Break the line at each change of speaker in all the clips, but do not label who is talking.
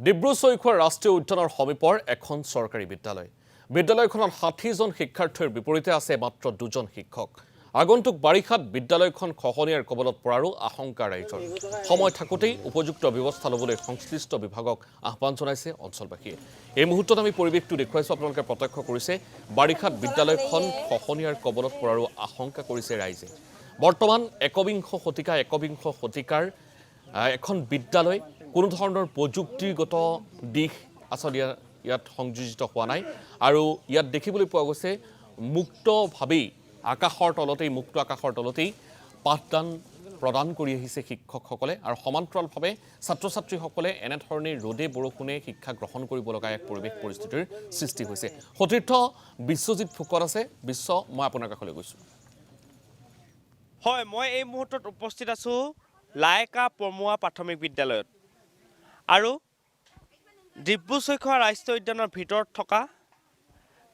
ডিব্ৰু-চৈখোৱা ৰাষ্ট্ৰীয় উদ্যানৰ সমীপৰ এখন চৰকাৰী বিদ্যালয়। বিদ্যালয়খনত ৬০জন শিক্ষাৰ্থীৰ বিপৰীতে আছে মাত্ৰ ২জন শিক্ষক। আগন্তুক বাৰিষাত বিদ্যালয়খন খহনীয়াৰ কবলত পৰাৰো আশংকা ৰাইজৰ। সময় থাকোঁতেই উপযুক্ত ব্যৱস্থা ল'বলৈ সংশ্লিষ্ট বিভাগক আহ্বান জনাইছে অঞ্চলবাসীয়ে। এই মুহূৰ্তত আমি পৰিৱেশটো দেখুৱাইছোঁ, আপোনালোকে প্ৰত্যক্ষ কৰিছে। বাৰিষাত বিদ্যালয়খন খহনীয়াৰ কবলত পৰাৰো আশংকা কৰিছে ৰাইজে। বৰ্তমান একবিংশ শতিকাৰ এখন বিদ্যালয় কোনো ধৰণৰ প্ৰযুক্তিগত দিশ আচলতে ইয়াত সংযোজিত হোৱা নাই আৰু ইয়াত দেখিবলৈ পোৱা গৈছে মুক্ত আকাশৰ তলতেই পাঠদান প্ৰদান কৰি আহিছে শিক্ষকসকলে আৰু সমান্তৰালভাৱে ছাত্ৰ ছাত্ৰীসকলে এনেধৰণে ৰ'দে বৰষুণে শিক্ষা গ্ৰহণ কৰিব লগা এক পৰিস্থিতিৰ সৃষ্টি হৈছে। সতীৰ্থ বিশ্বজিৎ ফুকন আছে। মই আপোনাৰ কাষলৈ গৈছোঁ।
হয়, মই এই মুহূৰ্তত উপস্থিত আছোঁ লাইকা পমুৱা প্ৰাথমিক বিদ্যালয়ত আৰু ডিব্ৰু-চৈখোৱা ৰাষ্ট্ৰীয় উদ্যানৰ ভিতৰত থকা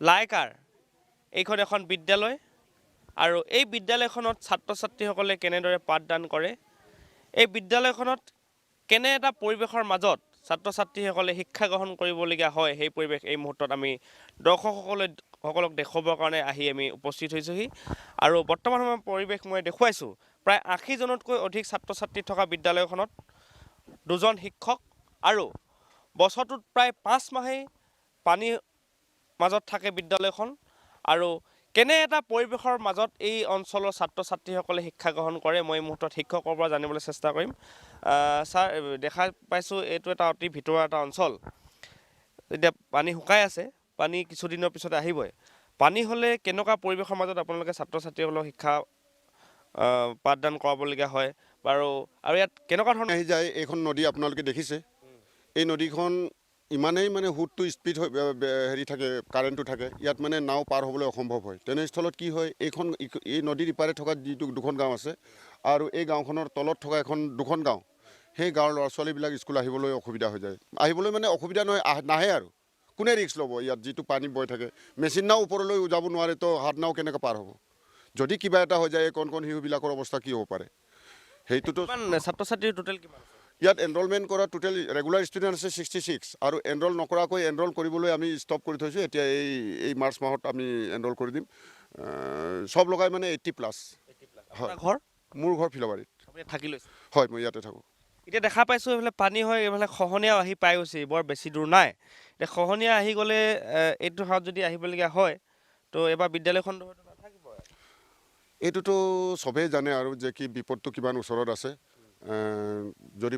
লাইকাৰ এইখন এখন বিদ্যালয় আৰু এই বিদ্যালয়খনত ছাত্ৰ ছাত্ৰীসকলে কেনেদৰে পাঠদান কৰে, এই বিদ্যালয়খনত কেনে এটা পৰিৱেশৰ মাজত ছাত্ৰ ছাত্ৰীসকলে শিক্ষা গ্ৰহণ কৰিবলগীয়া হয়, সেই পৰিৱেশ এই মুহূৰ্তত আমি দৰ্শকসকলক দেখুৱাবৰ কাৰণে আমি উপস্থিত হৈছোঁহি। আৰু বৰ্তমান সময়ত পৰিৱেশ মই দেখুৱাইছোঁ প্ৰায় ৮০জনতকৈ অধিক ছাত্ৰ ছাত্ৰী থকা বিদ্যালয়খনত ২জন শিক্ষক আৰু বছৰটোত প্ৰায় ৫ মাহেই পানীৰ মাজত থাকে বিদ্যালয়খন। আৰু কেনে এটা পৰিৱেশৰ মাজত এই অঞ্চলৰ ছাত্ৰ ছাত্ৰীসকলে শিক্ষা গ্ৰহণ কৰে, মই এই মুহূৰ্তত শিক্ষকৰ পৰা জানিবলৈ চেষ্টা কৰিম। ছাৰ, দেখা পাইছোঁ এইটো এটা অতি ভিতৰুৱা এটা অঞ্চল। এতিয়া পানী শুকাই আছে, পানী কিছুদিনৰ পিছতে আহিবই। পানী হ'লে কেনেকুৱা পৰিৱেশৰ মাজত আপোনালোকে ছাত্ৰ ছাত্ৰীসকলক শিক্ষা পাঠদান কৰাবলগীয়া হয় বাৰু, আৰু ইয়াত কেনেকুৱা ধৰণৰ
আহি যায়? এইখন নদী আপোনালোকে দেখিছে। এই নদীখন ইমানেই সোঁতটো স্পীড হেৰি থাকে, কাৰেণ্টটো থাকে, ইয়াত নাও পাৰ হ'বলৈ অসম্ভৱ হয়। তেনেস্থলত কি হয়, এই নদীৰ ইপাৰে থকা যিটো দুখন গাঁও আছে আৰু এই গাঁওখনৰ তলত থকা দুখন গাঁও, সেই গাঁৱৰ ল'ৰা ছোৱালীবিলাক স্কুল আহিবলৈ অসুবিধা হৈ যায়। আহিবলৈ অসুবিধা নহয়, নাহে আৰু কোনে ৰিক্স ল'ব? ইয়াত যিটো পানী বৈ থাকে, মেচিন নাও ওপৰলৈ যাব নোৱাৰে, তো হাত নাও কেনেকৈ পাৰ হ'ব? যদি কিবা এটা হৈ যায়, কণ শিশুবিলাকৰ অৱস্থা কি হ'ব পাৰে? সেইটোতো
ছাত্ৰ ছাত্ৰীৰ টোটেল কিমান?
ইয়াত এনৰলমেণ্ট কৰা টোটেল ৰেগুলাৰ ষ্টুডেণ্ট আছে 66 আৰু এনৰল কৰিবলৈ আমি ষ্টপ কৰি থৈছোঁ। এতিয়া এই মাৰ্চ মাহত আমি এনৰল কৰি দিম। চব লগাই 80+। হয়,
ঘৰ?
মোৰ ঘৰ ফিলবাৰীত।
থাকি লৈছে?
হয়, মই ইয়াতে থাকোঁ।
এতিয়া দেখা পাইছোঁ এইফালে পানী হয়, এইফালে খহনীয়াও আহি পাই গৈছে, বৰ বেছি দূৰ নাই। এতিয়া খহনীয়া আহি গ'লে এইটো হাৰত যদি আহিবলগীয়া হয়, তো এবাৰ বিদ্যালয়খন নাথাকিব।
এইটোতো চবেই জানে আৰু যে কি বিপদটো কিমান ওচৰত আছে। যদি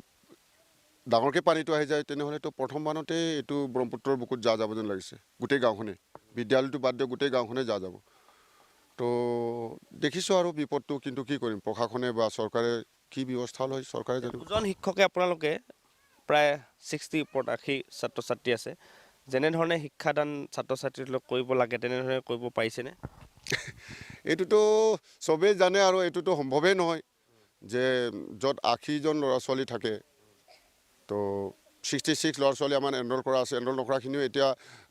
ডাঙৰকৈ পানীটো আহি যায়, তেনেহ'লেতো প্ৰথমবাৰতে এইটো ব্ৰহ্মপুত্ৰৰ বুকুত যাব যেন লাগিছে। গোটেই গাঁওখনে, বিদ্যালয়টো বাদ দিয়ে গোটেই গাঁওখনে যাব। তো দেখিছোঁ আৰু বিপদটো, কিন্তু কি কৰিম? প্ৰশাসনে বা চৰকাৰে কি ব্যৱস্থা লয়, চৰকাৰে জানিব।
2জন শিক্ষকে আপোনালোকে প্ৰায় 60 ওপৰত 80 ছাত্ৰ ছাত্ৰী আছে, যেনেধৰণে শিক্ষাদান ছাত্ৰ ছাত্ৰীসকলক কৰিব লাগে তেনেধৰণে কৰিব পাৰিছেনে?
এইটোতো চবেই জানে আৰু এইটোতো সম্ভৱেই নহয় যে য'ত 80জন ল'ৰা ছোৱালী থাকে, তো 66 ল'ৰা ছোৱালী আমাৰ এনৰল কৰা আছে। এনৰল নকৰাখিনিও এতিয়া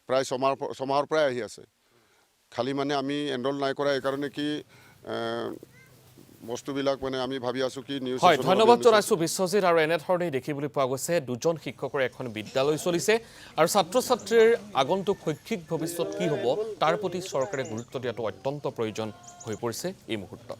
প্ৰায় ছমাহৰ পৰাই আহি আছে। খালি আমি এনৰল নাই কৰা এইকাৰণে কি বস্তুবিলাক আমি ভাবি আছোঁ কি নিউজ।
হয়, ধন্যবাদ জনাইছোঁ বিশ্বজিৎ। আৰু এনেধৰণেই দেখিবলৈ পোৱা গৈছে 2জন শিক্ষকৰ এখন বিদ্যালয় চলিছে আৰু ছাত্ৰ ছাত্ৰীৰ আগন্তুক শৈক্ষিক ভৱিষ্যত কি হ'ব তাৰ প্ৰতি চৰকাৰে গুৰুত্ব দিয়াটো অত্যন্ত প্ৰয়োজন হৈ পৰিছে এই মুহূৰ্তত।